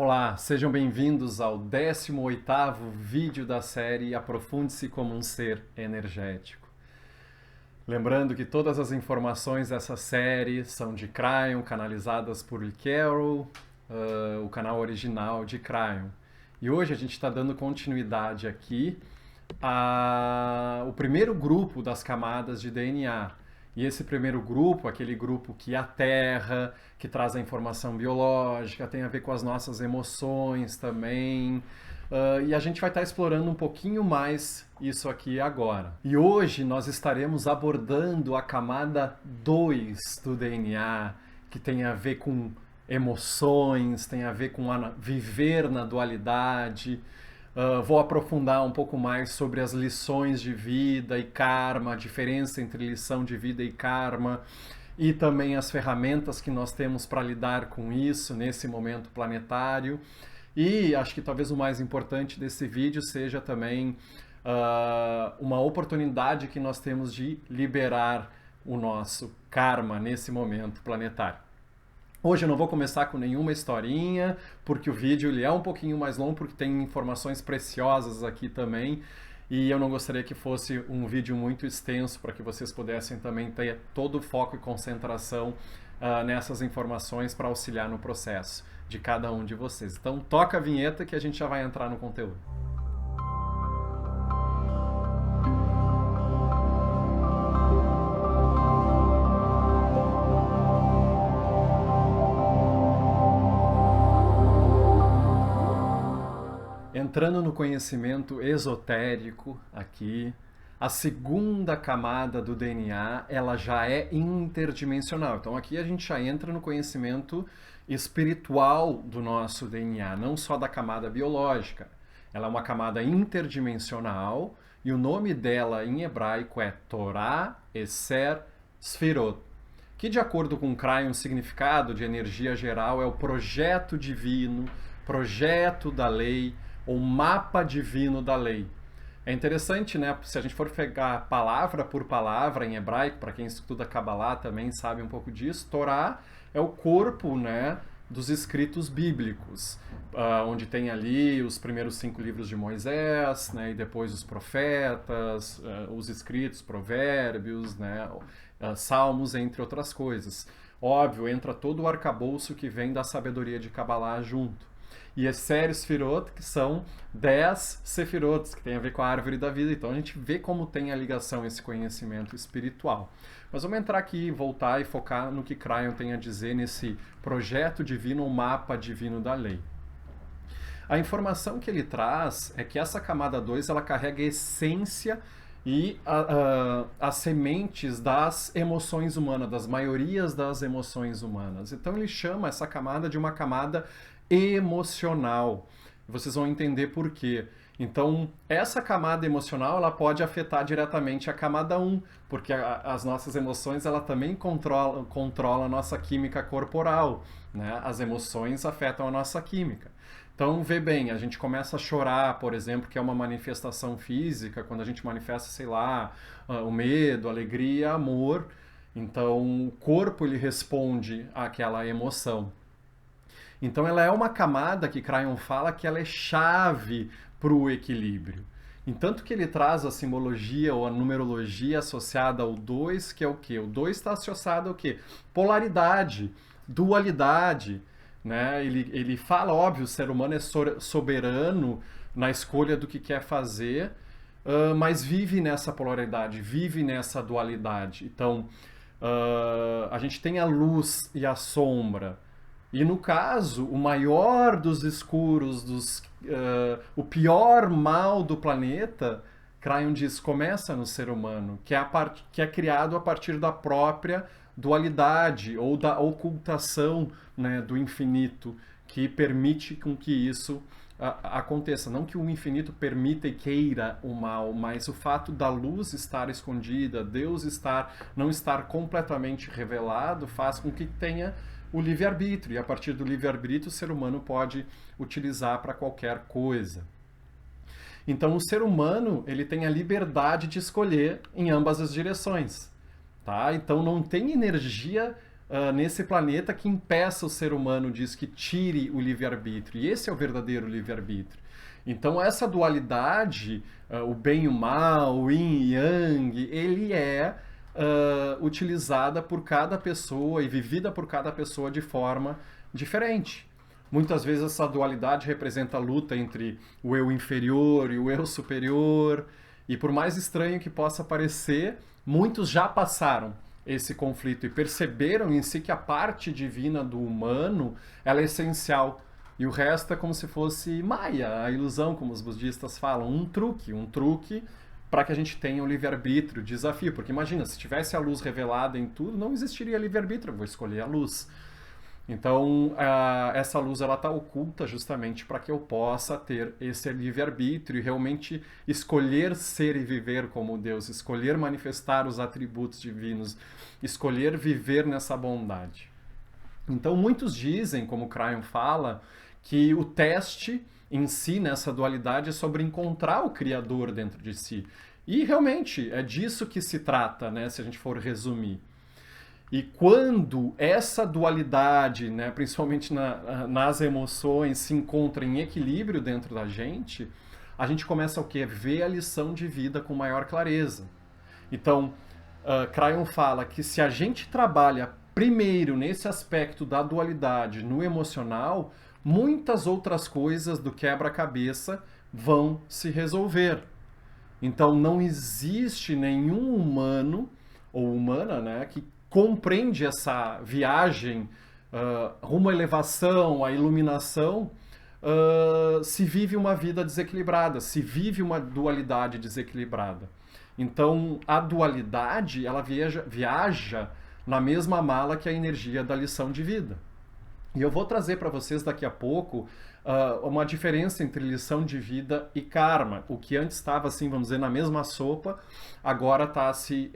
Olá, sejam bem-vindos ao 18º vídeo da série Aprofunde-se como um ser energético. Lembrando que todas as informações dessa série são de Kryon, canalizadas por Lee Carroll, o canal original de Kryon. E hoje a gente está dando continuidade aqui ao primeiro grupo das camadas de DNA. E esse primeiro grupo, aquele grupo que aterra, que traz a informação biológica, tem a ver com as nossas emoções também. E a gente vai estar explorando um pouquinho mais isso aqui agora. E hoje nós estaremos abordando a camada 2 do DNA, que tem a ver com emoções, tem a ver com viver na dualidade. Vou aprofundar um pouco mais sobre as lições de vida e karma, a diferença entre lição de vida e karma, e também as ferramentas que nós temos para lidar com isso nesse momento planetário. E acho que talvez o mais importante desse vídeo seja também uma oportunidade que nós temos de liberar o nosso karma nesse momento planetário. Hoje eu não vou começar com nenhuma historinha, porque o vídeo ele é um pouquinho mais longo, porque tem informações preciosas aqui também, e eu não gostaria que fosse um vídeo muito extenso, para que vocês pudessem também ter todo o foco e concentração nessas informações para auxiliar no processo de cada um de vocês. Então toca a vinheta que a gente já vai entrar no conteúdo. Entrando no conhecimento esotérico aqui, a segunda camada do DNA, ela já é interdimensional. Então aqui a gente já entra no conhecimento espiritual do nosso DNA, não só da camada biológica. Ela é uma camada interdimensional e o nome dela em hebraico é Torah Eser Sfirot, que de acordo com Kryon, o significado de energia geral é o projeto divino, projeto da lei, ou mapa divino da lei. É interessante, né? Se a gente for pegar palavra por palavra em hebraico, para quem estuda Kabbalah também sabe um pouco disso, Torá é o corpo, né, dos escritos bíblicos, onde tem ali os primeiros 5 livros de Moisés, né, e depois os profetas, os escritos, provérbios, né, salmos, entre outras coisas. Óbvio, entra todo o arcabouço que vem da sabedoria de Kabbalah junto. E Eser Sfirot, que são 10 Sefirotes, que tem a ver com a árvore da vida. Então a gente vê como tem a ligação esse conhecimento espiritual. Mas vamos entrar aqui, voltar e focar no que Kryon tem a dizer nesse projeto divino, o mapa divino da lei. A informação que ele traz é que essa camada 2 ela carrega a essência e as sementes das emoções humanas, das maiorias das emoções humanas. Então ele chama essa camada de uma camada emocional. Vocês vão entender por quê. Então, essa camada emocional ela pode afetar diretamente a camada 1, porque as nossas emoções ela também controla a nossa química corporal, né? As emoções afetam a nossa química. Então, vê bem, a gente começa a chorar, por exemplo, que é uma manifestação física, quando a gente manifesta, sei lá, o medo, a alegria, amor. Então, o corpo ele responde àquela emoção. Então ela é uma camada que Kryon fala que ela é chave para o equilíbrio. Entanto que ele traz a simbologia ou a numerologia associada ao 2, que é o quê? O 2 está associado ao quê? Polaridade, dualidade. Né? Ele fala, óbvio, o ser humano é soberano na escolha do que quer fazer, mas vive nessa polaridade, vive nessa dualidade. Então, a gente tem a luz e a sombra. E no caso, o maior dos escuros, o pior mal do planeta, Kryon diz, começa no ser humano, que é criado a partir da própria dualidade ou da ocultação, né, do infinito, que permite com que isso aconteça. Não que o infinito permita e queira o mal, mas o fato da luz estar escondida, Deus não estar completamente revelado, faz com que tenha o livre-arbítrio, e a partir do livre-arbítrio o ser humano pode utilizar para qualquer coisa. Então o ser humano ele tem a liberdade de escolher em ambas as direções. Tá? Então não tem energia nesse planeta que impeça o ser humano disso, que tire o livre-arbítrio. E esse é o verdadeiro livre-arbítrio. Então essa dualidade, o bem e o mal, o yin e yang, ele é utilizada por cada pessoa e vivida por cada pessoa de forma diferente. Muitas vezes essa dualidade representa a luta entre o eu inferior e o eu superior, e por mais estranho que possa parecer, muitos já passaram esse conflito e perceberam em si que a parte divina do humano ela é essencial. E o resto é como se fosse Maya, a ilusão, como os budistas falam, um truque para que a gente tenha o livre-arbítrio, o desafio. Porque imagina, se tivesse a luz revelada em tudo, não existiria livre-arbítrio, eu vou escolher a luz. Então, essa luz ela está oculta justamente para que eu possa ter esse livre-arbítrio e realmente escolher ser e viver como Deus, escolher manifestar os atributos divinos, escolher viver nessa bondade. Então, muitos dizem, como Cryon fala, que o teste em si, nessa dualidade, é sobre encontrar o Criador dentro de si. E realmente é disso que se trata, né, se a gente for resumir. E quando essa dualidade, né, principalmente nas emoções, se encontra em equilíbrio dentro da gente, a gente começa o quê? Ver a lição de vida com maior clareza. Então, Cryon fala que se a gente trabalha primeiro nesse aspecto da dualidade no emocional, muitas outras coisas do quebra-cabeça vão se resolver. Então, não existe nenhum humano ou humana, né, que compreende essa viagem rumo à elevação, à iluminação, se vive uma vida desequilibrada, se vive uma dualidade desequilibrada. Então, a dualidade, ela viaja na mesma mala que a energia da lição de vida. E eu vou trazer para vocês daqui a pouco uma diferença entre lição de vida e karma. O que antes estava, assim, vamos dizer, na mesma sopa, agora está se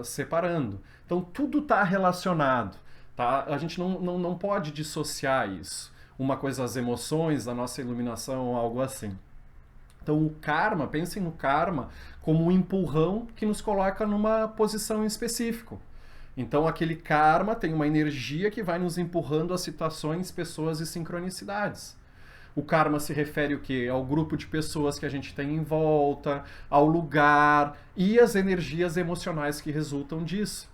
separando. Então, tudo está relacionado. Tá? A gente não pode dissociar isso. Uma coisa, as emoções, a nossa iluminação, algo assim. Então, o karma, pensem no karma como um empurrão que nos coloca numa posição em específico. Então, aquele karma tem uma energia que vai nos empurrando a situações, pessoas e sincronicidades. O karma se refere o quê? Ao grupo de pessoas que a gente tem em volta, ao lugar e as energias emocionais que resultam disso.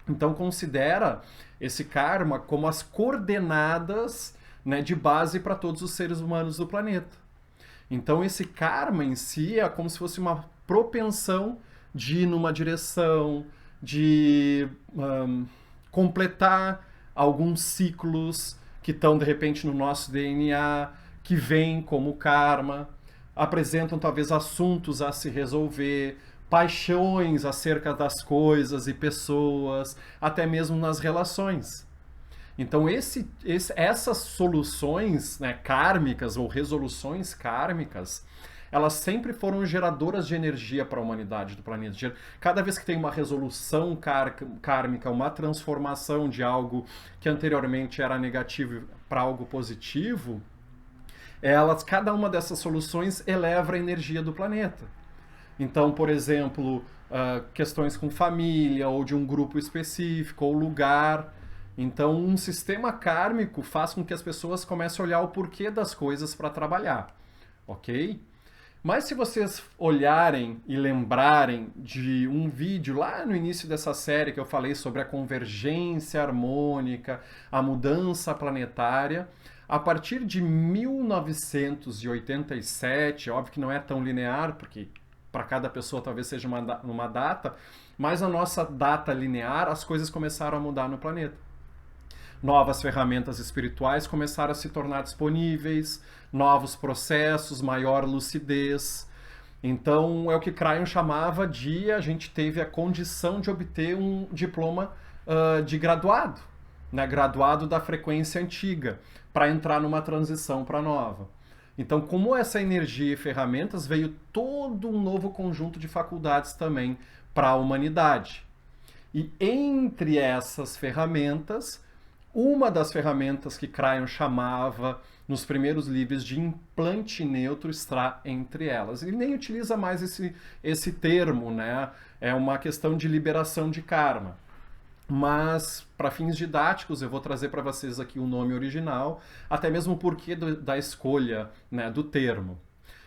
Então, considera esse karma como as coordenadas, né, de base para todos os seres humanos do planeta. Então, esse karma em si é como se fosse uma propensão de ir numa direção, de completar alguns ciclos que estão, de repente, no nosso DNA, que vêm como karma, apresentam talvez assuntos a se resolver, paixões acerca das coisas e pessoas, até mesmo nas relações. Então, essas soluções, né, kármicas ou resoluções kármicas, elas sempre foram geradoras de energia para a humanidade do planeta. Cada vez que tem uma resolução kármica, uma transformação de algo que anteriormente era negativo para algo positivo, cada uma dessas soluções eleva a energia do planeta. Então, por exemplo, questões com família, ou de um grupo específico, ou lugar. Então, um sistema kármico faz com que as pessoas comecem a olhar o porquê das coisas para trabalhar, ok? Mas se vocês olharem e lembrarem de um vídeo lá no início dessa série que eu falei sobre a convergência harmônica, a mudança planetária, a partir de 1987, óbvio que não é tão linear, porque para cada pessoa talvez seja uma data, mas a nossa data linear, as coisas começaram a mudar no planeta. Novas ferramentas espirituais começaram a se tornar disponíveis, novos processos, maior lucidez. Então, é o que Cryon chamava de a gente teve a condição de obter um diploma de graduado, né? Graduado da frequência antiga, para entrar numa transição para nova. Então, como essa energia e ferramentas, veio todo um novo conjunto de faculdades também para a humanidade. E entre essas ferramentas, uma das ferramentas que Cryon chamava nos primeiros livros de implante neutro está entre elas. Ele nem utiliza mais esse termo, né? É uma questão de liberação de karma. mas para fins didáticos eu vou trazer para vocês aqui o nome original, até mesmo o porquê da escolha, né, do termo.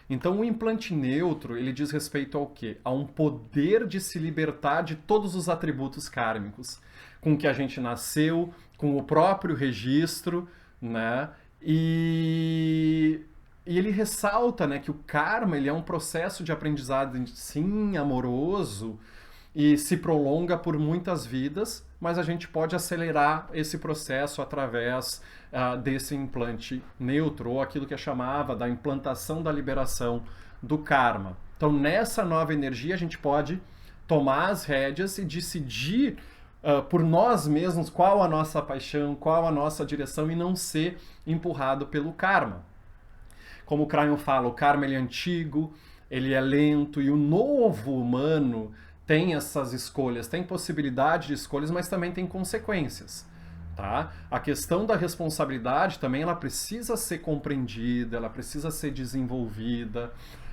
Então, o implante neutro, ele diz respeito ao quê? A um poder de se libertar de todos os atributos kármicos com que a gente nasceu, com o próprio registro, né? E ele ressalta, né, que o karma ele é um processo de aprendizado, sim, amoroso, e se prolonga por muitas vidas, mas a gente pode acelerar esse processo através desse implante neutro, ou aquilo que é chamava da implantação da liberação do karma. Então, nessa nova energia, a gente pode tomar as rédeas e decidir por nós mesmos qual a nossa paixão, qual a nossa direção, e não ser empurrado pelo karma. Como o Cryon fala, o karma ele é antigo, ele é lento, e o novo humano tem essas escolhas, tem possibilidade de escolhas, mas também tem consequências. Tá? A questão da responsabilidade também ela precisa ser compreendida, ela precisa ser desenvolvida.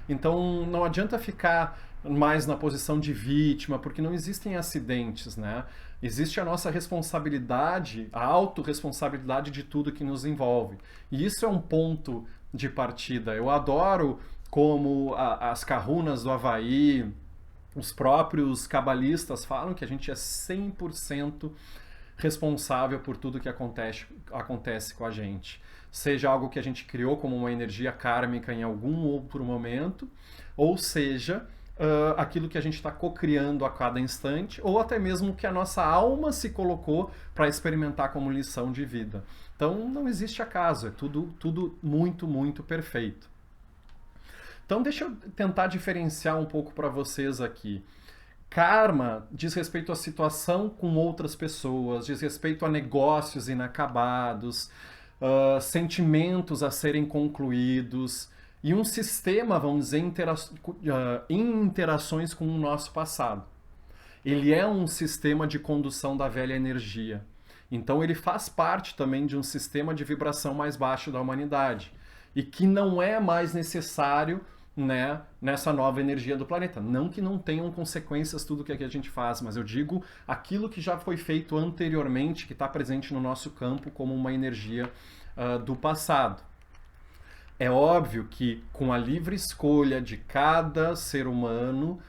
Então não adianta ficar mais na posição de vítima, porque não existem acidentes, né? Existe a nossa responsabilidade, a autorresponsabilidade de tudo que nos envolve. E isso é um ponto de partida. Eu adoro como as kahunas do Havaí, os próprios cabalistas falam que a gente é 100% responsável por tudo que acontece com a gente. Seja algo que a gente criou como uma energia kármica em algum outro momento, ou seja, aquilo que a gente está co-criando a cada instante, ou até mesmo que a nossa alma se colocou para experimentar como lição de vida. Então não existe acaso, é tudo muito, muito perfeito. Então deixa eu tentar diferenciar um pouco para vocês aqui. Karma diz respeito à situação com outras pessoas, diz respeito a negócios inacabados, sentimentos a serem concluídos e um sistema, vamos dizer, em interações com o nosso passado. Ele é um sistema de condução da velha energia. Então ele faz parte também de um sistema de vibração mais baixo da humanidade e que não é mais necessário, né, nessa nova energia do planeta. Não que não tenham consequências tudo que a gente faz, mas eu digo aquilo que já foi feito anteriormente, que está presente no nosso campo como uma energia do passado. É óbvio que com a livre escolha de cada ser humano,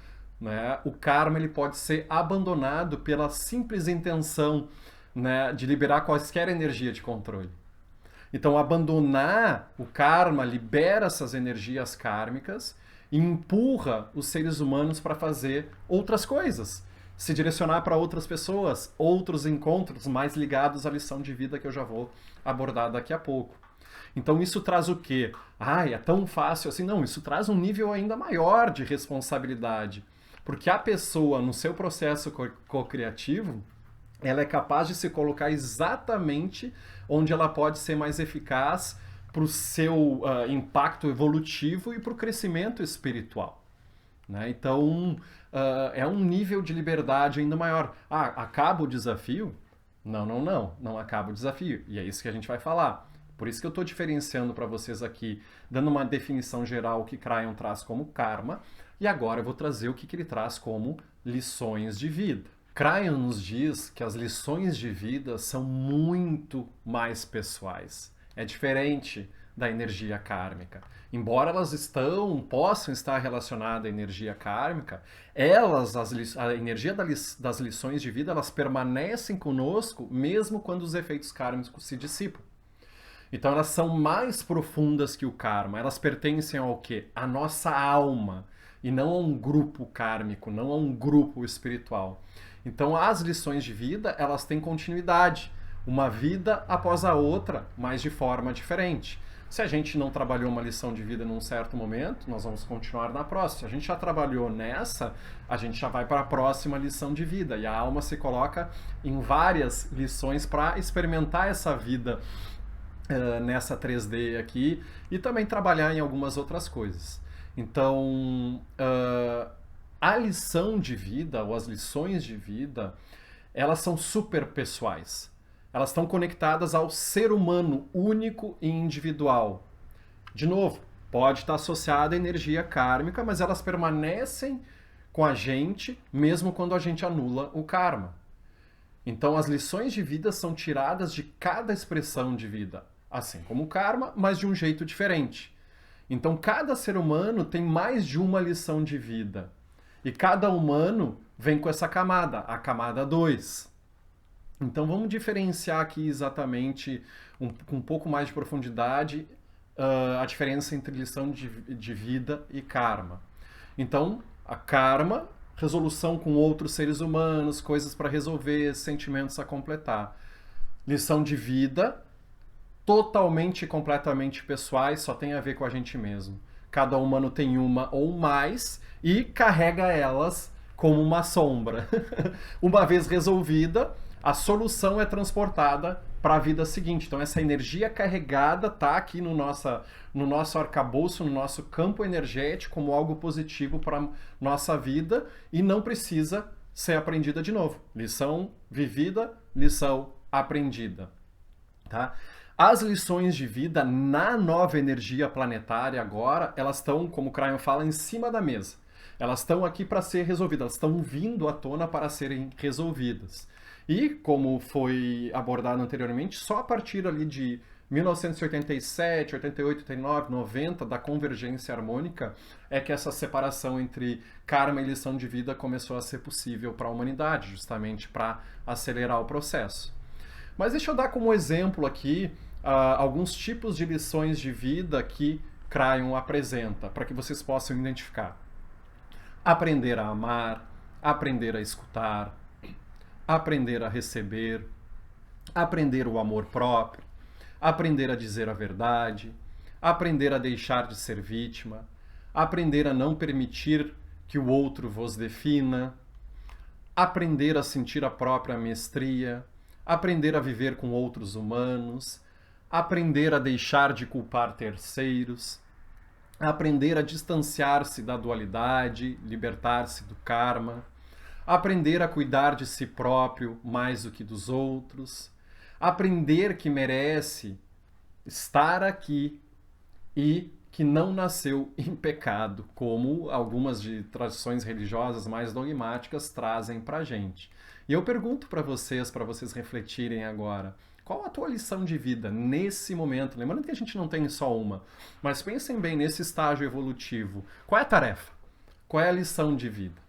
né, o karma ele pode ser abandonado pela simples intenção, né, de liberar quaisquer energia de controle. Então, abandonar o karma libera essas energias kármicas e empurra os seres humanos para fazer outras coisas, se direcionar para outras pessoas, outros encontros mais ligados à lição de vida que eu já vou abordar daqui a pouco. Então, isso traz o quê? É tão fácil assim? Não, isso traz um nível ainda maior de responsabilidade, porque a pessoa, no seu processo co-criativo, ela é capaz de se colocar exatamente onde ela pode ser mais eficaz para o seu impacto evolutivo e para o crescimento espiritual. Né? Então, é um nível de liberdade ainda maior. Acaba o desafio? Não acaba o desafio. E é isso que a gente vai falar. Por isso que eu estou diferenciando para vocês aqui, dando uma definição geral o que Cryon traz como karma, e agora eu vou trazer o que ele traz como lições de vida. Cryon nos diz que as lições de vida são muito mais pessoais. É diferente da energia kármica. Embora elas possam estar relacionadas à energia kármica, a energia das lições de vida, elas permanecem conosco mesmo quando os efeitos kármicos se dissipam. Então elas são mais profundas que o karma. Elas pertencem ao quê? À nossa alma, e não a um grupo kármico, não a um grupo espiritual. Então as lições de vida, elas têm continuidade, uma vida após a outra, mas de forma diferente. Se a gente não trabalhou uma lição de vida num certo momento, nós vamos continuar na próxima. Se a gente já trabalhou nessa, a gente já vai para a próxima lição de vida. E a alma se coloca em várias lições para experimentar essa vida nessa 3D aqui e também trabalhar em algumas outras coisas. Então, a lição de vida, ou as lições de vida, elas são super pessoais. Elas estão conectadas ao ser humano único e individual. De novo, pode estar associada à energia kármica, mas elas permanecem com a gente mesmo quando a gente anula o karma. Então as lições de vida são tiradas de cada expressão de vida, assim como o karma, mas de um jeito diferente. Então cada ser humano tem mais de uma lição de vida. E cada humano vem com essa camada, a camada 2. Então vamos diferenciar aqui exatamente, com um pouco mais de profundidade, a diferença entre lição de vida e karma. Então, a karma, resolução com outros seres humanos, coisas para resolver, sentimentos a completar. Lição de vida, totalmente e completamente pessoais, só tem a ver com a gente mesmo. Cada humano tem uma ou mais e carrega elas como uma sombra. Uma vez resolvida, a solução é transportada para a vida seguinte. Então essa energia carregada está aqui no nosso arcabouço, no nosso campo energético como algo positivo para nossa vida e não precisa ser aprendida de novo. Lição vivida, lição aprendida. Tá? As lições de vida na nova energia planetária agora, elas estão, como o Cryon fala, em cima da mesa. Elas estão aqui para ser resolvidas, elas estão vindo à tona para serem resolvidas. E, como foi abordado anteriormente, só a partir ali de 1987, 88, 89, 90, da convergência harmônica, é que essa separação entre karma e lição de vida começou a ser possível para a humanidade, justamente para acelerar o processo. Mas deixa eu dar como exemplo aqui alguns tipos de lições de vida que Cryon apresenta, para que vocês possam identificar. Aprender a amar, aprender a escutar, aprender a receber, aprender o amor próprio, aprender a dizer a verdade, aprender a deixar de ser vítima, aprender a não permitir que o outro vos defina, aprender a sentir a própria mestria, aprender a viver com outros humanos, aprender a deixar de culpar terceiros, aprender a distanciar-se da dualidade, libertar-se do karma, aprender a cuidar de si próprio mais do que dos outros, aprender que merece estar aqui e que não nasceu em pecado, como algumas de tradições religiosas mais dogmáticas trazem pra gente. E eu pergunto para vocês refletirem agora, qual a tua lição de vida nesse momento? Lembrando que a gente não tem só uma, mas pensem bem nesse estágio evolutivo. Qual é a tarefa? Qual é a lição de vida?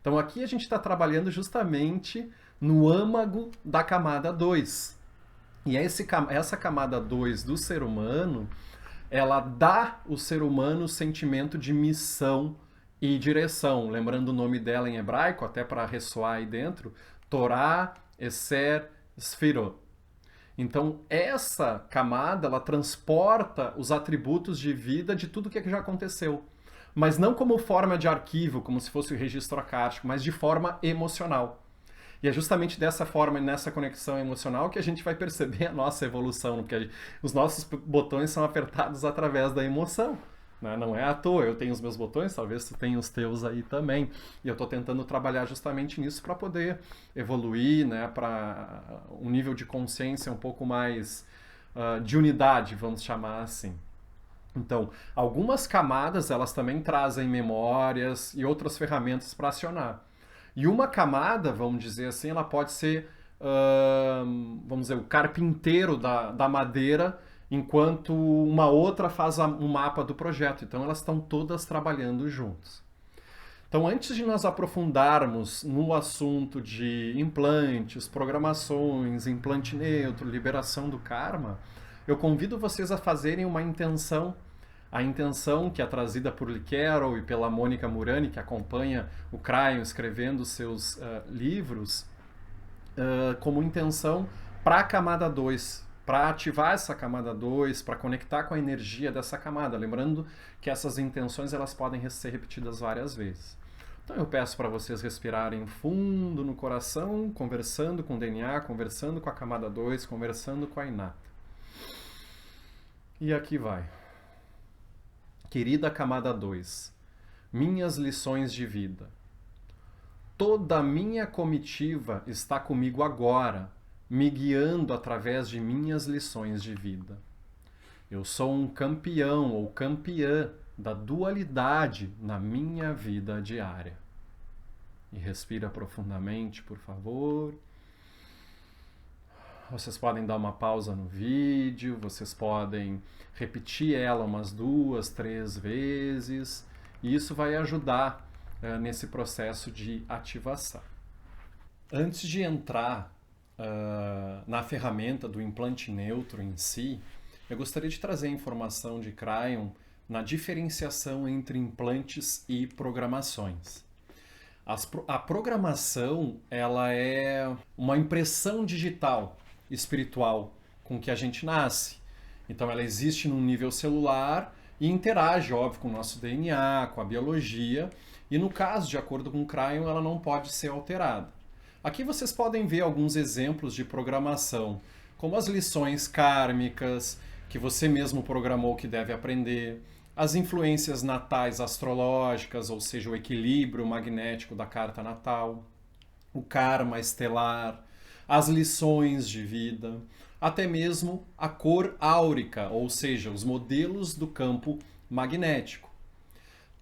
Então aqui a gente está trabalhando justamente no âmago da camada 2. E essa camada 2 do ser humano, ela dá ao ser humano o sentimento de missão e direção. Lembrando o nome dela em hebraico, até para ressoar aí dentro, Torá, Eser, Sfirot. Então essa camada, ela transporta os atributos de vida de tudo que já aconteceu. Mas não como forma de arquivo, como se fosse o registro acástico, mas de forma emocional. E é justamente dessa forma, nessa conexão emocional, que a gente vai perceber a nossa evolução, porque os nossos botões são apertados através da emoção. Né? Não é à toa, eu tenho os meus botões, talvez tu tenha os teus aí também. E eu estou tentando trabalhar justamente nisso para poder evoluir, né? Para um nível de consciência um pouco mais de unidade, vamos chamar assim. Então, algumas camadas elas também trazem memórias e outras ferramentas para acionar. E uma camada, vamos dizer assim, ela pode ser, vamos dizer, o carpinteiro da madeira, enquanto uma outra faz um mapa do projeto. Então, elas estão todas trabalhando juntas. Então, antes de nós aprofundarmos no assunto de implantes, programações, implante neutro, liberação do karma, eu convido vocês a fazerem uma intenção. A intenção que é trazida por Lee Carroll e pela Mônica Murani, que acompanha o Cryon escrevendo seus livros, como intenção para a camada 2, para ativar essa camada 2, para conectar com a energia dessa camada. Lembrando que essas intenções elas podem ser repetidas várias vezes. Então eu peço para vocês respirarem fundo no coração, conversando com o DNA, conversando com a camada 2, conversando com a Inata. E aqui vai. Querida camada 2, minhas lições de vida. Toda a minha comitiva está comigo agora, me guiando através de minhas lições de vida. Eu sou um campeão ou campeã da dualidade na minha vida diária. E respira profundamente, por favor. Vocês podem dar uma pausa no vídeo, vocês podem repetir ela umas 2, 3 vezes, e isso vai ajudar nesse processo de ativação. Antes de entrar na ferramenta do implante neutro em si, eu gostaria de trazer a informação de Kryon na diferenciação entre implantes e programações. A programação, ela é uma impressão digital espiritual com que a gente nasce. Então ela existe num nível celular e interage, óbvio, com o nosso DNA, com a biologia, e no caso, de acordo com Kryon, ela não pode ser alterada. Aqui vocês podem ver alguns exemplos de programação, como as lições kármicas, que você mesmo programou que deve aprender, as influências natais astrológicas, ou seja, o equilíbrio magnético da carta natal, o karma estelar, as lições de vida, até mesmo a cor áurica, ou seja, os modelos do campo magnético.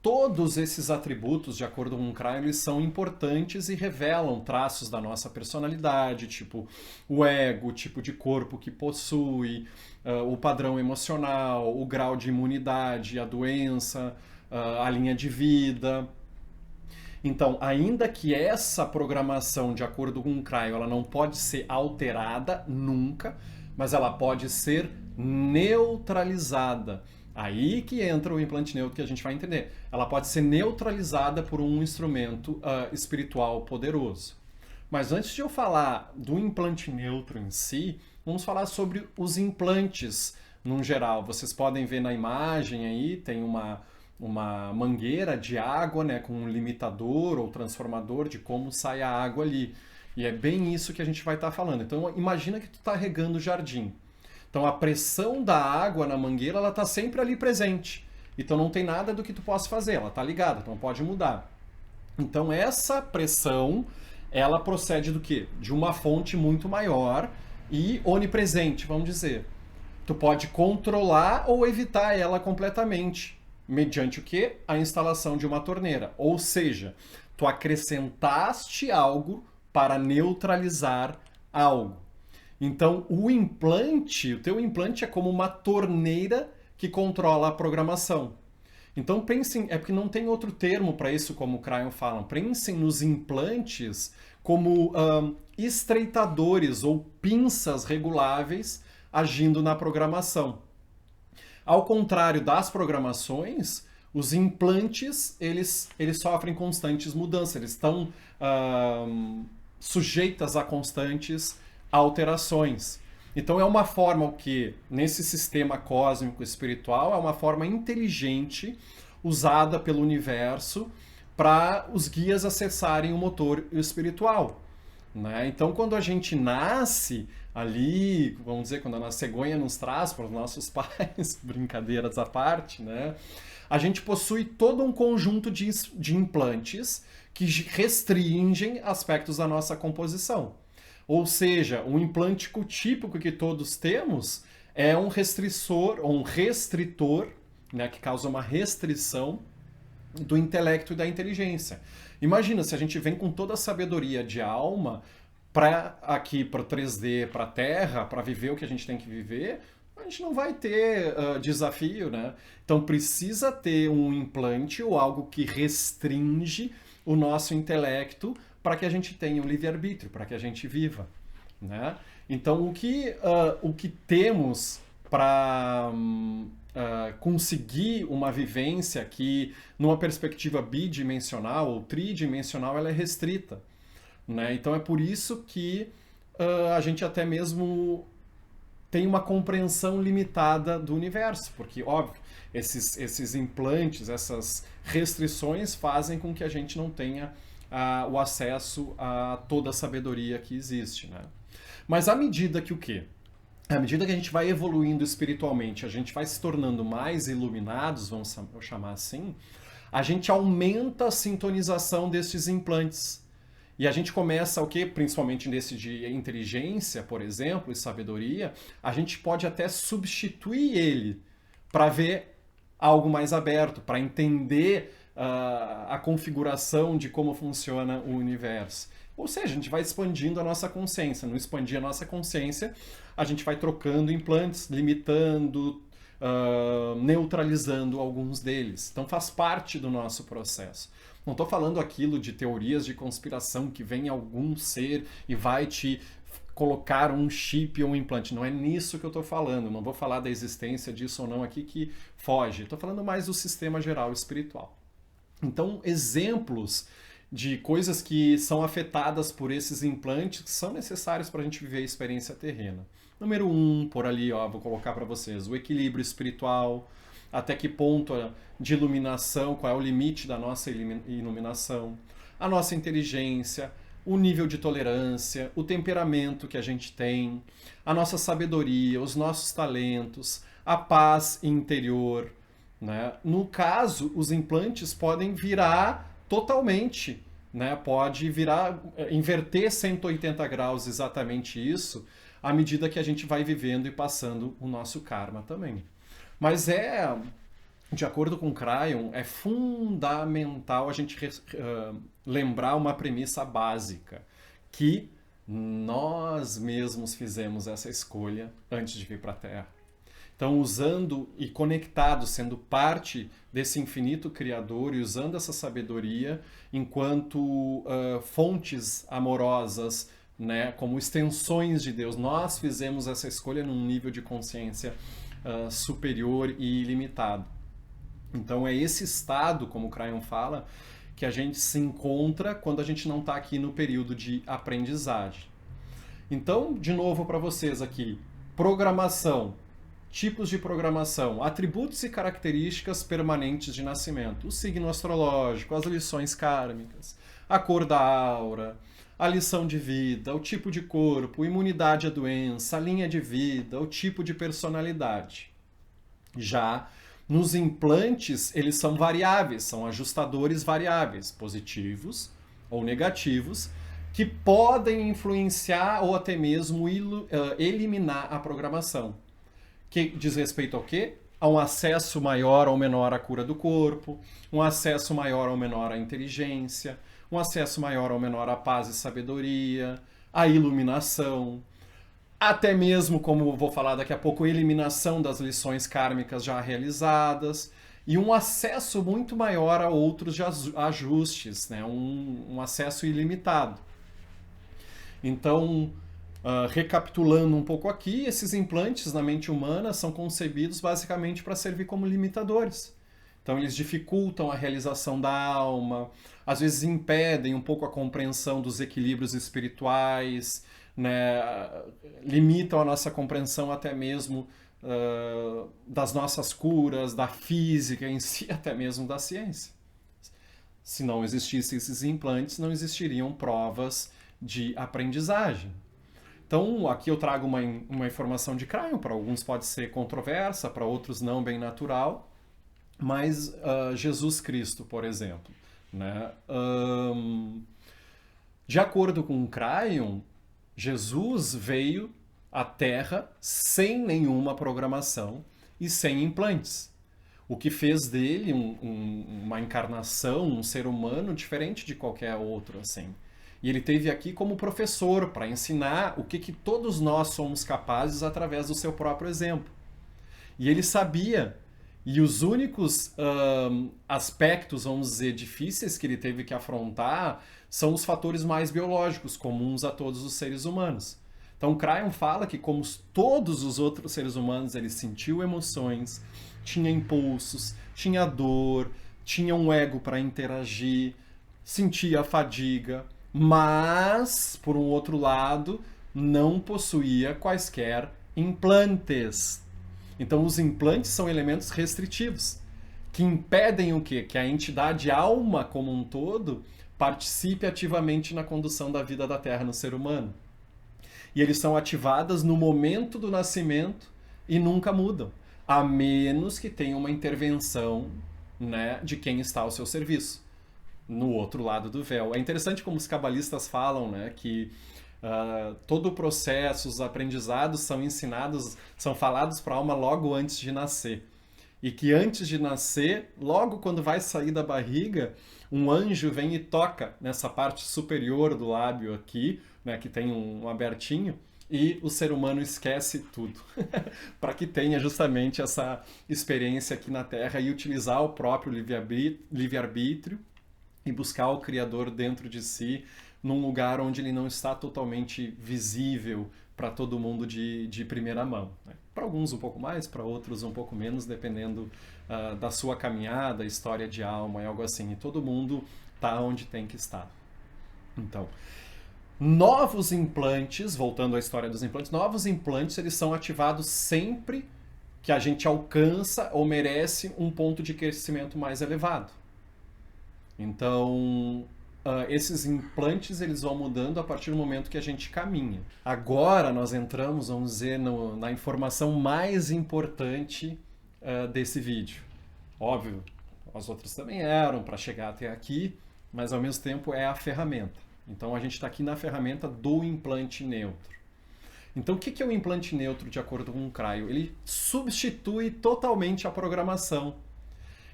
Todos esses atributos, de acordo com o Kryon, eles são importantes e revelam traços da nossa personalidade, tipo o ego, o tipo de corpo que possui, o padrão emocional, o grau de imunidade, a doença, a linha de vida. Então, ainda que essa programação, de acordo com o Kryon, ela não pode ser alterada nunca, mas ela pode ser neutralizada. Aí que entra o implante neutro que a gente vai entender. Ela pode ser neutralizada por um instrumento espiritual poderoso. Mas antes de eu falar do implante neutro em si, vamos falar sobre os implantes no geral. Vocês podem ver na imagem aí, tem uma mangueira de água, né, com um limitador ou transformador de como sai a água ali. E é bem isso que a gente vai estar falando. Então imagina que tu está regando o jardim. Então a pressão da água na mangueira, ela está sempre ali presente. Então não tem nada do que tu possa fazer, ela está ligada, então pode mudar. Então essa pressão, ela procede do quê? De uma fonte muito maior e onipresente, vamos dizer. Tu pode controlar ou evitar ela completamente, mediante o quê? A instalação de uma torneira. Ou seja, tu acrescentaste algo para neutralizar algo. Então, o teu implante é como uma torneira que controla a programação. Então, pensem, é porque não tem outro termo para isso, como o Kryon fala. Pensem nos implantes como estreitadores ou pinças reguláveis agindo na programação. Ao contrário das programações, os implantes, eles sofrem constantes mudanças, eles estão sujeitas a constantes alterações. Então é uma forma que, nesse sistema cósmico espiritual, é uma forma inteligente usada pelo universo para os guias acessarem o motor espiritual. Né? Então quando a gente nasce ali, vamos dizer, quando a cegonha nos traz para os nossos pais, brincadeiras à parte, né? A gente possui todo um conjunto de implantes que restringem aspectos da nossa composição. Ou seja, um implante típico que todos temos é um restritor, né, que causa uma restrição do intelecto e da inteligência. Imagina, se a gente vem com toda a sabedoria de alma para aqui, para o 3D, para a Terra, para viver o que a gente tem que viver, a gente não vai ter desafio, né? Então precisa ter um implante ou algo que restringe o nosso intelecto para que a gente tenha um livre-arbítrio, para que a gente viva, né? Então o que temos para conseguir uma vivência que, numa perspectiva bidimensional ou tridimensional, ela é restrita, né? Então é por isso que a gente até mesmo tem uma compreensão limitada do universo, porque, óbvio, esses implantes, essas restrições fazem com que a gente não tenha o acesso a toda a sabedoria que existe, né? Mas à medida que o quê? À medida que a gente vai evoluindo espiritualmente, a gente vai se tornando mais iluminados, vamos chamar assim, a gente aumenta a sintonização desses implantes. E a gente começa o quê? Principalmente nesse de inteligência, por exemplo, e sabedoria, a gente pode até substituir ele para ver algo mais aberto, para entender a configuração de como funciona o universo. Ou seja, a gente vai expandindo a nossa consciência. No expandir a nossa consciência, a gente vai trocando implantes, limitando, neutralizando alguns deles. Então faz parte do nosso processo. Não estou falando aquilo de teorias de conspiração que vem algum ser e vai te colocar um chip ou um implante. Não é nisso que eu estou falando. Não vou falar da existência disso ou não aqui que foge. Estou falando mais do sistema geral espiritual. Então, exemplos de coisas que são afetadas por esses implantes que são necessários para a gente viver a experiência terrena. Número 1, por ali, vou colocar para vocês, o equilíbrio espiritual, até que ponto de iluminação, qual é o limite da nossa iluminação, a nossa inteligência, o nível de tolerância, o temperamento que a gente tem, a nossa sabedoria, os nossos talentos, a paz interior, né? No caso, os implantes podem virar totalmente, né? Pode virar, inverter 180 graus, exatamente isso, à medida que a gente vai vivendo e passando o nosso karma também. Mas de acordo com Cryon, é fundamental a gente lembrar uma premissa básica, que nós mesmos fizemos essa escolha antes de vir para a Terra. Então, usando e conectado, sendo parte desse infinito Criador e usando essa sabedoria enquanto fontes amorosas, né, como extensões de Deus, nós fizemos essa escolha num nível de consciência superior e ilimitado. Então é esse estado, como o Cryon fala, que a gente se encontra quando a gente não está aqui no período de aprendizagem. Então, de novo para vocês aqui, programação, tipos de programação, atributos e características permanentes de nascimento, o signo astrológico, as lições kármicas, a cor da aura, a lição de vida, o tipo de corpo, imunidade à doença, a linha de vida, o tipo de personalidade. Já nos implantes, eles são variáveis, são ajustadores variáveis, positivos ou negativos, que podem influenciar ou até mesmo eliminar a programação. Que diz respeito ao quê? A um acesso maior ou menor à cura do corpo, um acesso maior ou menor à inteligência, um acesso maior ou menor à paz e sabedoria, à iluminação, até mesmo, como vou falar daqui a pouco, eliminação das lições kármicas já realizadas e um acesso muito maior a outros ajustes, né? Um acesso ilimitado. Então, recapitulando um pouco aqui, esses implantes na mente humana são concebidos basicamente para servir como limitadores. Então, eles dificultam a realização da alma, às vezes impedem um pouco a compreensão dos equilíbrios espirituais, né? Limitam a nossa compreensão até mesmo das nossas curas, da física em si, até mesmo da ciência. Se não existissem esses implantes, não existiriam provas de aprendizagem. Então, aqui eu trago uma informação de Cryon, para alguns pode ser controversa, para outros não, bem natural, mas Jesus Cristo, por exemplo, né? De acordo com Cryon, Jesus veio à Terra sem nenhuma programação e sem implantes, o que fez dele uma encarnação, um ser humano diferente de qualquer outro, assim. E ele esteve aqui como professor para ensinar o que todos nós somos capazes através do seu próprio exemplo. E ele sabia, e os únicos aspectos, vamos dizer, difíceis que ele teve que afrontar são os fatores mais biológicos, comuns a todos os seres humanos. Então, Cryon fala que, como todos os outros seres humanos, ele sentiu emoções, tinha impulsos, tinha dor, tinha um ego para interagir, sentia fadiga, mas, por um outro lado, não possuía quaisquer implantes. Então, os implantes são elementos restritivos, que impedem o quê? Que a entidade alma como um todo participe ativamente na condução da vida da Terra no ser humano. E eles são ativadas no momento do nascimento e nunca mudam, a menos que tenha uma intervenção, né, de quem está ao seu serviço, no outro lado do véu. É interessante como os cabalistas falam, né, que todo o processo, os aprendizados são ensinados, são falados para a alma logo antes de nascer. e que antes de nascer, logo quando vai sair da barriga, um anjo vem e toca nessa parte superior do lábio aqui, né, que tem um abertinho, e o ser humano esquece tudo, para que tenha justamente essa experiência aqui na Terra e utilizar o próprio livre-arbítrio e buscar o Criador dentro de si, num lugar onde ele não está totalmente visível para todo mundo de primeira mão. Né? Para alguns um pouco mais, para outros um pouco menos, dependendo da sua caminhada, história de alma e algo assim. E todo mundo está onde tem que estar. Então, novos implantes, voltando à história dos implantes, novos implantes eles são ativados sempre que a gente alcança ou merece um ponto de crescimento mais elevado. Então, esses implantes eles vão mudando a partir do momento que a gente caminha. Agora nós entramos, vamos dizer, na informação mais importante desse vídeo. Óbvio, as outras também eram para chegar até aqui, mas ao mesmo tempo é a ferramenta. Então a gente está aqui na ferramenta do implante neutro. Então o que é o implante neutro de acordo com o Cryo? Ele substitui totalmente a programação.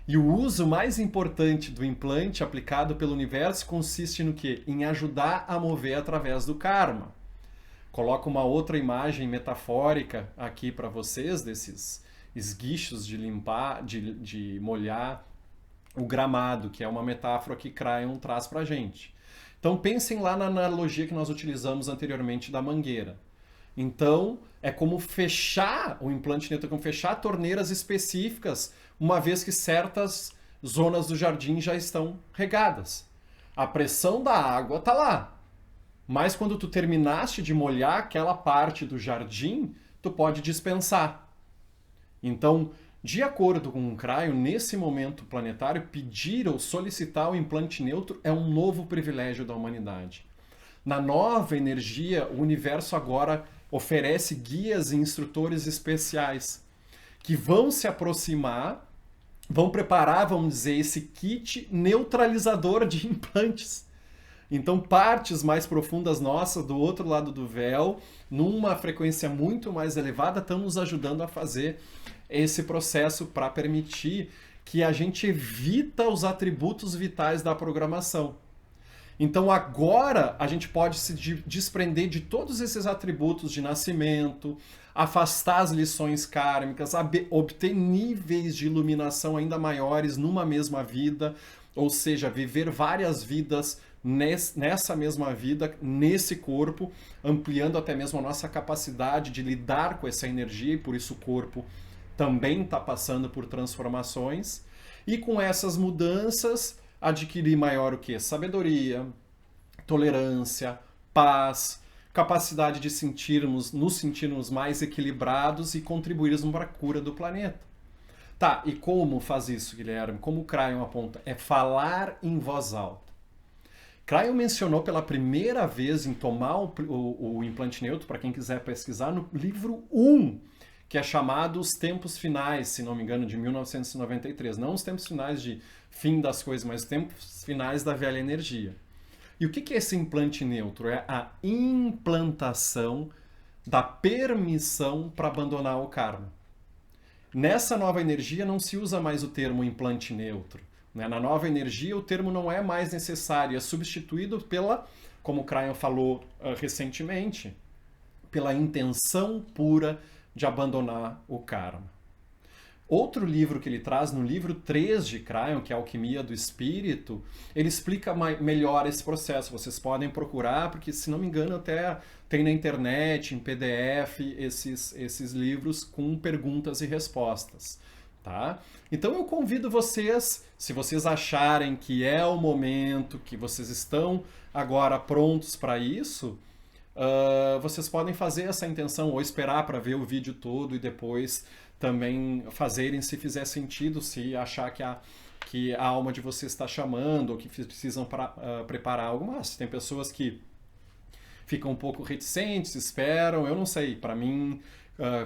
E o uso mais importante do implante aplicado pelo universo consiste no quê? Em ajudar a mover através do karma. Coloco uma outra imagem metafórica aqui para vocês, desses esguichos de limpar, de molhar o gramado, que é uma metáfora que Cryon traz para a gente. Então pensem lá na analogia que nós utilizamos anteriormente da mangueira. Então, é como fechar o implante neutro, como fechar torneiras específicas, uma vez que certas zonas do jardim já estão regadas. A pressão da água está lá. Mas quando tu terminaste de molhar aquela parte do jardim, tu pode dispensar. Então, de acordo com o Cryo, nesse momento planetário, pedir ou solicitar o implante neutro é um novo privilégio da humanidade. Na nova energia, o universo agora oferece guias e instrutores especiais que vão se aproximar, vão preparar, vamos dizer, esse kit neutralizador de implantes. Então, partes mais profundas nossas, do outro lado do véu, numa frequência muito mais elevada, estão nos ajudando a fazer esse processo para permitir que a gente evita os atributos vitais da programação. Então agora a gente pode se desprender de todos esses atributos de nascimento, afastar as lições kármicas, obter níveis de iluminação ainda maiores numa mesma vida, ou seja, viver várias vidas nessa mesma vida, nesse corpo, ampliando até mesmo a nossa capacidade de lidar com essa energia, e por isso o corpo também está passando por transformações. E com essas mudanças, adquirir maior o quê? Sabedoria, tolerância, paz, capacidade de nos sentirmos mais equilibrados e contribuirmos para a cura do planeta. Tá, e como faz isso, Guilherme? Como o Cryon aponta? É falar em voz alta. Cryon mencionou pela primeira vez em tomar o implante neutro, para quem quiser pesquisar, no livro 1, que é chamado Os Tempos Finais, se não me engano, de 1993. Não os tempos finais de fim das coisas, mas os tempos finais da velha energia. E o que é esse implante neutro? É a implantação da permissão para abandonar o karma. Nessa nova energia não se usa mais o termo implante neutro. Né? Na nova energia o termo não é mais necessário, é substituído pela, como o Cryon falou recentemente, pela intenção pura de abandonar o karma. Outro livro que ele traz, no livro 3 de Cryon, que é a Alquimia do Espírito, ele explica melhor esse processo. Vocês podem procurar, porque se não me engano até tem na internet, em PDF, esses livros com perguntas e respostas. Tá? Então eu convido vocês, se vocês acharem que é o momento, que vocês estão agora prontos para isso, vocês podem fazer essa intenção ou esperar para ver o vídeo todo e depois também fazerem, se fizer sentido, se achar que a alma de vocês está chamando ou que precisam preparar algo mais. Tem pessoas que ficam um pouco reticentes, esperam, eu não sei. Para mim,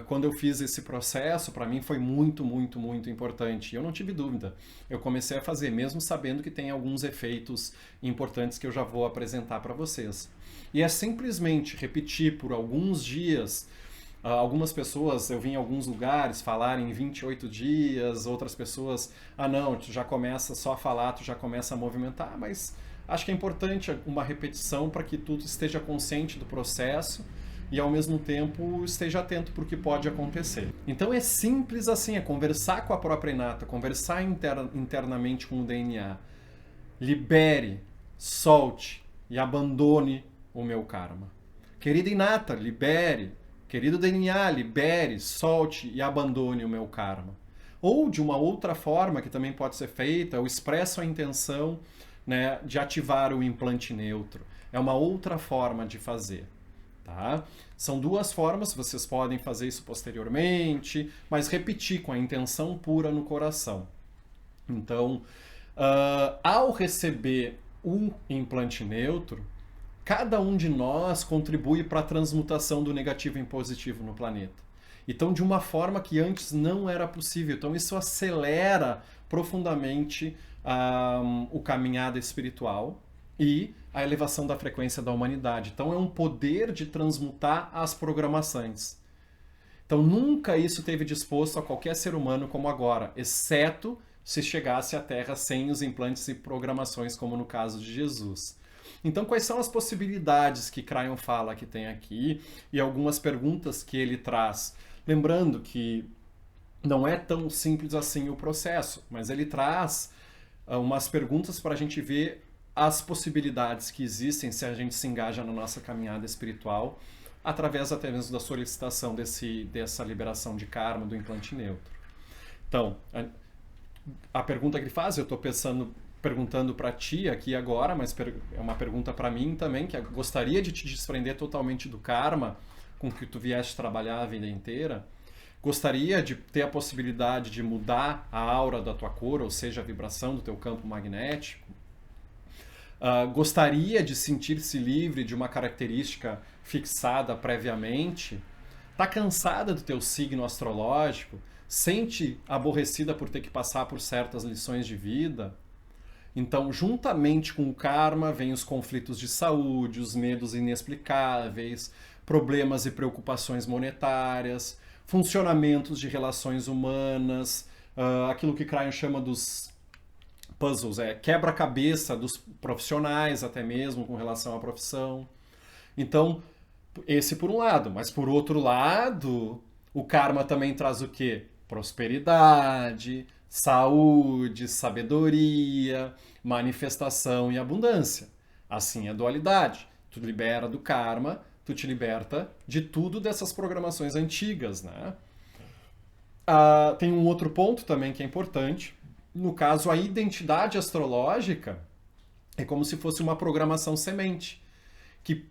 quando eu fiz esse processo, para mim foi muito, muito, muito importante. Eu não tive dúvida. Eu comecei a fazer, mesmo sabendo que tem alguns efeitos importantes que eu já vou apresentar para vocês. E é simplesmente repetir por alguns dias Algumas pessoas, eu vi em alguns lugares falarem em 28 dias, outras pessoas, não, tu já começa só a falar, tu já começa a movimentar, mas acho que é importante uma repetição para que tu esteja consciente do processo e ao mesmo tempo esteja atento para o que pode acontecer. Então é simples assim, é conversar com a própria Inata, conversar internamente com o DNA. Libere, solte e abandone o meu karma. Querida Inata, libere. Querido DNA, libere, solte e abandone o meu karma. Ou de uma outra forma que também pode ser feita, eu expresso a intenção, né, de ativar o implante neutro. É uma outra forma de fazer. Tá? São duas formas, vocês podem fazer isso posteriormente, mas repetir com a intenção pura no coração. Então, ao receber o implante neutro, cada um de nós contribui para a transmutação do negativo em positivo no planeta. Então, de uma forma que antes não era possível. Então, isso acelera profundamente o caminhada espiritual e a elevação da frequência da humanidade. Então, é um poder de transmutar as programações. Então, nunca isso teve disposto a qualquer ser humano como agora, exceto se chegasse à Terra sem os implantes e programações, como no caso de Jesus. Então, quais são as possibilidades que Kryon fala que tem aqui e algumas perguntas que ele traz? Lembrando que não é tão simples assim o processo, mas ele traz umas perguntas para a gente ver as possibilidades que existem se a gente se engaja na nossa caminhada espiritual, através até mesmo da solicitação dessa liberação de karma, do implante neutro. Então, a pergunta que ele faz, eu estou perguntando para ti aqui agora, mas é uma pergunta para mim também, que gostaria de te desprender totalmente do karma com que tu vieste trabalhar a vida inteira. Gostaria de ter a possibilidade de mudar a aura da tua cor, ou seja, a vibração do teu campo magnético. Gostaria de sentir-se livre de uma característica fixada previamente. Tá cansada do teu signo astrológico? Sente aborrecida por ter que passar por certas lições de vida? Então, juntamente com o karma, vem os conflitos de saúde, os medos inexplicáveis, problemas e preocupações monetárias, funcionamentos de relações humanas, aquilo que Kryon chama dos puzzles, quebra-cabeça dos profissionais até mesmo com relação à profissão. Então, esse por um lado, mas por outro lado, o karma também traz o quê? Prosperidade, saúde, sabedoria, manifestação e abundância. Assim é a dualidade. Tu libera do karma, tu te liberta de tudo dessas programações antigas, né? Tem um outro ponto também que é importante. No caso, a identidade astrológica é como se fosse uma programação semente, que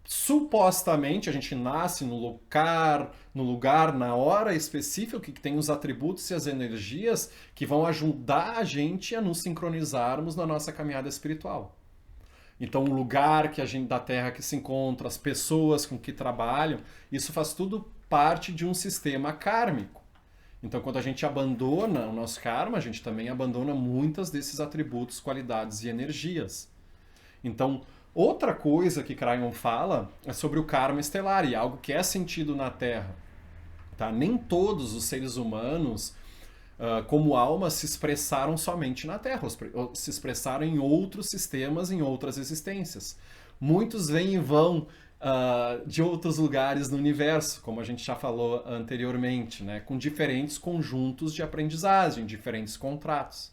supostamente a gente nasce no lugar, na hora específica que tem os atributos e as energias que vão ajudar a gente a nos sincronizarmos na nossa caminhada espiritual. Então, o lugar que a gente da Terra que se encontra, as pessoas com que trabalham, isso faz tudo parte de um sistema kármico. Então, quando a gente abandona o nosso karma, a gente também abandona muitas desses atributos, qualidades e energias. Então, outra coisa que Kryon fala é sobre o karma estelar, e algo que é sentido na Terra. Tá? Nem todos os seres humanos, como alma, se expressaram somente na Terra, se expressaram em outros sistemas, em outras existências. Muitos vêm e vão de outros lugares no universo, como a gente já falou anteriormente, né? Com diferentes conjuntos de aprendizagem, diferentes contratos.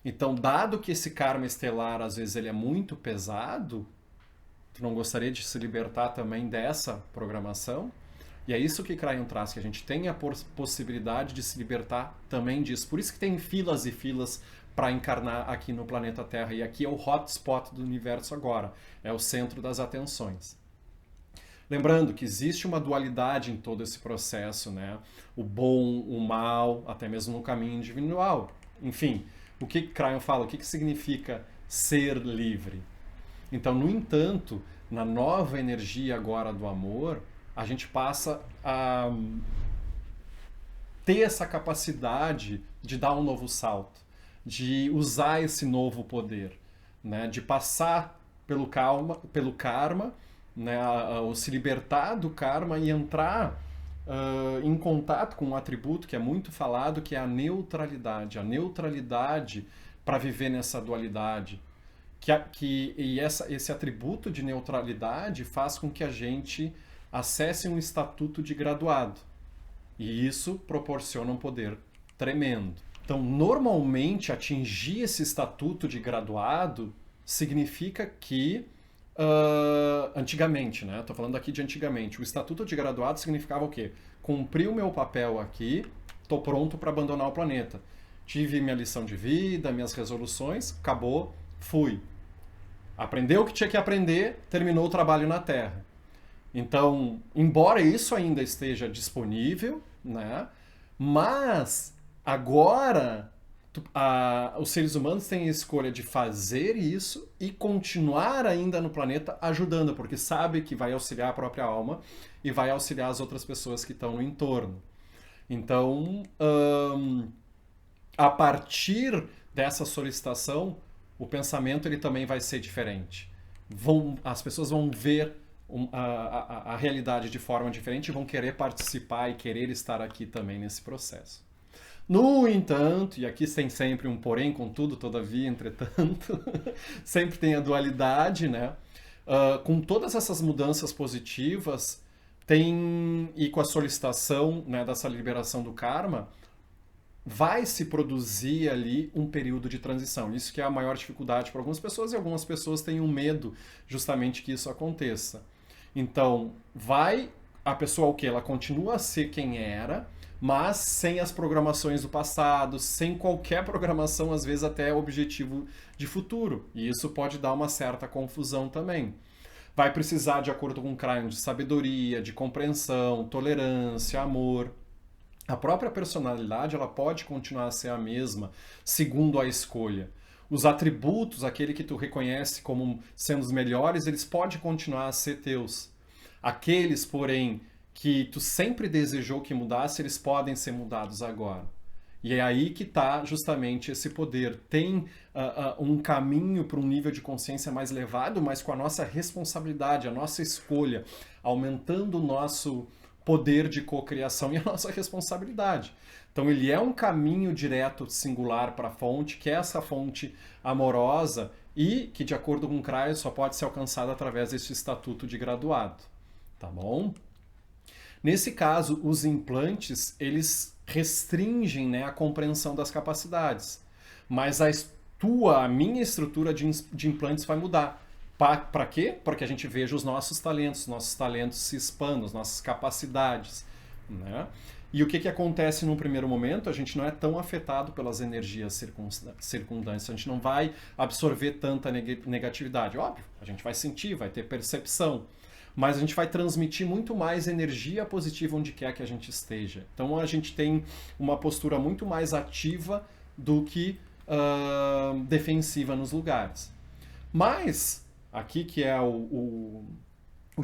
Então, dado que esse karma estelar, às vezes, ele é muito pesado, tu não gostaria de se libertar também dessa programação? E é isso que Kryon traz, que a gente tem a possibilidade de se libertar também disso. Por isso que tem filas e filas para encarnar aqui no planeta Terra. E aqui é o hotspot do universo agora. É o centro das atenções. Lembrando que existe uma dualidade em todo esse processo, né? O bom, o mal, até mesmo no caminho individual. Enfim, o que Kryon fala? O que significa ser livre? Então, no entanto, na nova energia agora do amor, a gente passa a ter essa capacidade de dar um novo salto, de usar esse novo poder, né? De passar pelo karma, né? Se libertar do karma e entrar em contato com um atributo que é muito falado, que é a neutralidade. A neutralidade para viver nessa dualidade. Esse atributo de neutralidade faz com que a gente acesse um estatuto de graduado. E isso proporciona um poder tremendo. Então, normalmente, atingir esse estatuto de graduado significa que, antigamente, né? Estou falando aqui de antigamente, o estatuto de graduado significava o quê? Cumpri o meu papel aqui, estou pronto para abandonar o planeta. Tive minha lição de vida, minhas resoluções, acabou, fui. Aprendeu o que tinha que aprender, terminou o trabalho na Terra. Então, embora isso ainda esteja disponível, né? Mas agora os seres humanos têm a escolha de fazer isso e continuar ainda no planeta ajudando, porque sabe que vai auxiliar a própria alma e vai auxiliar as outras pessoas que estão no entorno. Então, a partir dessa solicitação, o pensamento ele também vai ser diferente. As pessoas vão ver a realidade de forma diferente e vão querer participar e querer estar aqui também nesse processo. No entanto, e aqui tem sempre um porém, contudo, todavia, entretanto, sempre tem a dualidade, né? Com todas essas mudanças positivas, e com a solicitação, né, dessa liberação do karma, vai se produzir ali um período de transição. Isso que é a maior dificuldade para algumas pessoas, e algumas pessoas têm um medo justamente que isso aconteça. Então, a pessoa o quê? Ela continua a ser quem era, mas sem as programações do passado, sem qualquer programação, às vezes até objetivo de futuro. E isso pode dar uma certa confusão também. Vai precisar, de acordo com o Cryon, de sabedoria, de compreensão, tolerância, amor. A própria personalidade ela pode continuar a ser a mesma, segundo a escolha. Os atributos, aquele que tu reconhece como sendo os melhores, eles podem continuar a ser teus. Aqueles, porém, que tu sempre desejou que mudasse, eles podem ser mudados agora. E é aí que está justamente esse poder. Tem um caminho para um nível de consciência mais elevado, mas com a nossa responsabilidade, a nossa escolha, aumentando o nosso poder de cocriação e a nossa responsabilidade. Então ele é um caminho direto, singular para a fonte, que é essa fonte amorosa e que, de acordo com o Cryon, só pode ser alcançada através desse estatuto de graduado. Tá bom? Nesse caso, os implantes, eles restringem, né, a compreensão das capacidades. Mas a minha estrutura de implantes vai mudar. Para quê? Para que a gente veja os nossos talentos se expandam, as nossas capacidades. Né? E o que acontece num primeiro momento? A gente não é tão afetado pelas energias circundantes, a gente não vai absorver tanta negatividade. Óbvio, a gente vai sentir, vai ter percepção, mas a gente vai transmitir muito mais energia positiva onde quer que a gente esteja. Então a gente tem uma postura muito mais ativa do que defensiva nos lugares. Mas aqui que é o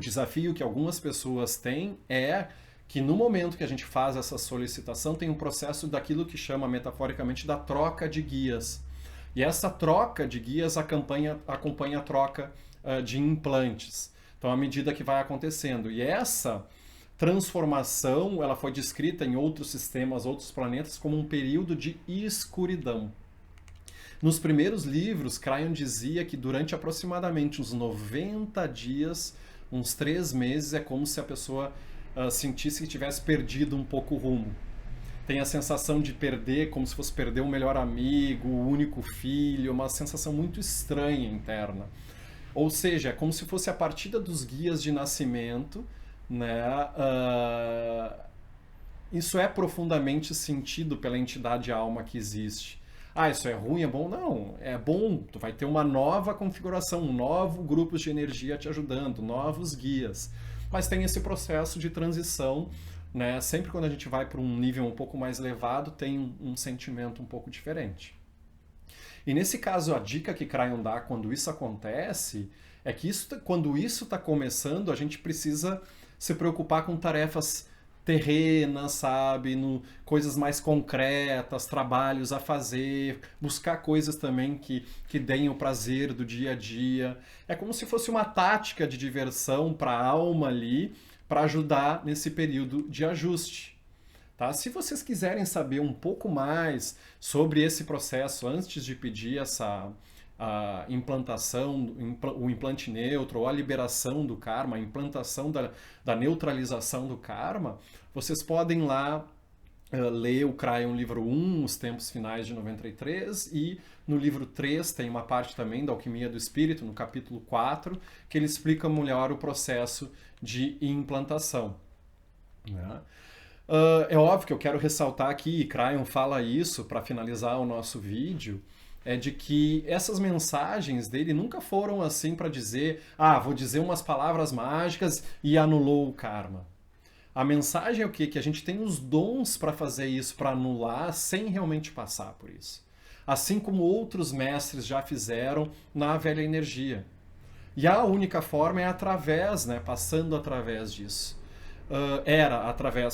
desafio que algumas pessoas têm é que no momento que a gente faz essa solicitação tem um processo daquilo que chama metaforicamente da troca de guias. E essa troca de guias acompanha a troca de implantes. Então, à medida que vai acontecendo. E essa transformação ela foi descrita em outros sistemas, outros planetas, como um período de escuridão. Nos primeiros livros, Cryon dizia que durante aproximadamente uns 90 dias, uns 3 meses, é como se a pessoa sentisse que tivesse perdido um pouco o rumo. Tem a sensação de perder, como se fosse perder um melhor amigo, o único filho, uma sensação muito estranha interna. Ou seja, é como se fosse a partida dos guias de nascimento, né? Isso é profundamente sentido pela entidade alma que existe. Ah, isso é ruim, é bom? Não, é bom. Tu vai ter uma nova configuração, um novo grupo de energia te ajudando, novos guias. Mas tem esse processo de transição, né? Sempre quando a gente vai para um nível um pouco mais elevado, tem um sentimento um pouco diferente. E nesse caso, a dica que Cryon dá quando isso acontece é que quando isso está começando, a gente precisa se preocupar com tarefas terrenas, sabe? Coisas mais concretas, trabalhos a fazer, buscar coisas também que deem o prazer do dia a dia. É como se fosse uma tática de diversão para a alma ali, para ajudar nesse período de ajuste. Tá? Se vocês quiserem saber um pouco mais sobre esse processo antes de pedir essa a implantação, o implante neutro ou a liberação do karma, a implantação da neutralização do karma, vocês podem lá ler o Cryon livro 1, Os Tempos Finais de 93, e no livro 3 tem uma parte também da Alquimia do Espírito, no capítulo 4, que ele explica melhor o processo de implantação. Né? É óbvio que eu quero ressaltar aqui, e Cryon fala isso para finalizar o nosso vídeo, é de que essas mensagens dele nunca foram assim para dizer, vou dizer umas palavras mágicas e anulou o karma. A mensagem é o quê? Que a gente tem os dons para fazer isso, para anular, sem realmente passar por isso. Assim como outros mestres já fizeram na velha energia. E a única forma é através, né, passando através disso.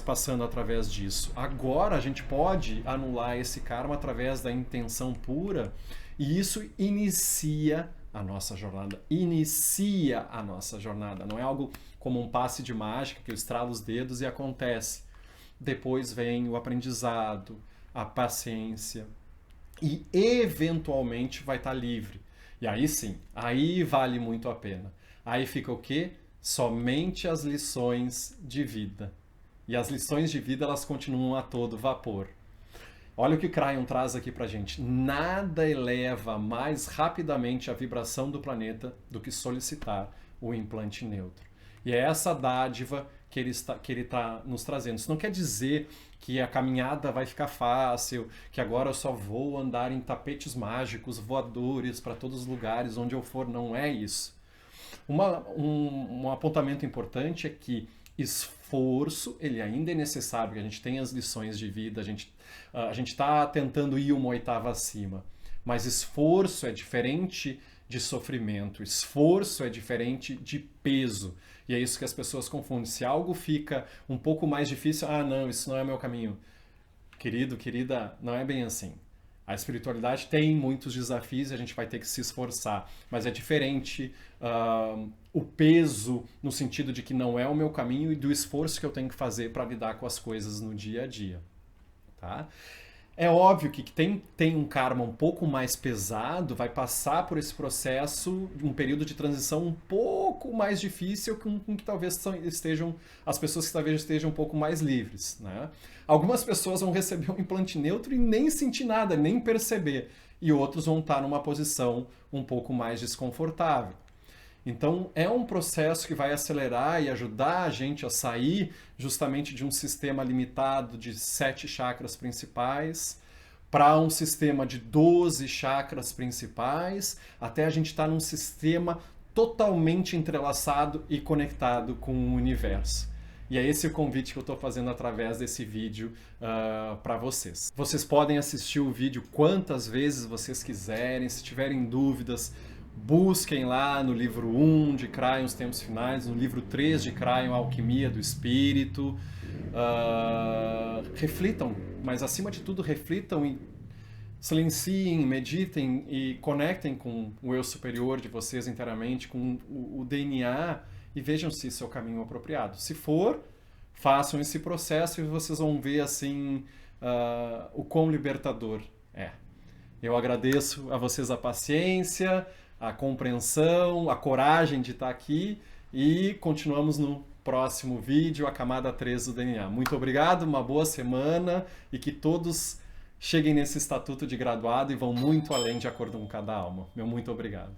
Passando através disso. Agora a gente pode anular esse karma através da intenção pura, e isso inicia a nossa jornada. Inicia a nossa jornada. Não é algo como um passe de mágica que eu estralo os dedos e acontece. Depois vem o aprendizado, a paciência, e eventualmente vai estar livre. E aí sim, aí vale muito a pena. Aí fica o quê? Somente as lições de vida. E as lições de vida, elas continuam a todo vapor. Olha o que Cryon traz aqui pra gente. Nada eleva mais rapidamente a vibração do planeta do que solicitar o implante neutro. E é essa dádiva que ele está nos trazendo. Isso não quer dizer que a caminhada vai ficar fácil, que agora eu só vou andar em tapetes mágicos, voadores para todos os lugares onde eu for. Não é isso. Um apontamento importante é que esforço, ele ainda é necessário, porque a gente tem as lições de vida, a gente está tentando ir uma oitava acima, mas esforço é diferente de sofrimento, esforço é diferente de peso, e é isso que as pessoas confundem. Se algo fica um pouco mais difícil, não, isso não é o meu caminho. Querido, querida, não é bem assim. A espiritualidade tem muitos desafios e a gente vai ter que se esforçar, mas é diferente o peso no sentido de que não é o meu caminho e do esforço que eu tenho que fazer para lidar com as coisas no dia a dia. Tá? É óbvio que quem tem um karma um pouco mais pesado vai passar por esse processo, um período de transição um pouco mais difícil, com que talvez as pessoas que talvez estejam um pouco mais livres. Né? Algumas pessoas vão receber um implante neutro e nem sentir nada, nem perceber. E outros vão estar numa posição um pouco mais desconfortável. Então é um processo que vai acelerar e ajudar a gente a sair justamente de um sistema limitado de 7 chakras principais para um sistema de 12 chakras principais, até a gente estar num sistema totalmente entrelaçado e conectado com o universo. E é esse o convite que eu estou fazendo através desse vídeo para vocês. Vocês podem assistir o vídeo quantas vezes vocês quiserem, se tiverem dúvidas, busquem lá no livro 1 de Cryon, Os Tempos Finais, no livro 3 de Cryon, Alquimia do Espírito. Reflitam, mas acima de tudo reflitam e silenciem, meditem e conectem com o eu superior de vocês inteiramente, com o DNA, e vejam se isso é o caminho apropriado. Se for, façam esse processo e vocês vão ver assim o quão libertador é. Eu agradeço a vocês a paciência, a compreensão, a coragem de estar aqui, e continuamos no próximo vídeo, a camada 3 do DNA. Muito obrigado, uma boa semana, e que todos cheguem nesse estatuto de graduado e vão muito além de acordo com cada alma. Meu muito obrigado.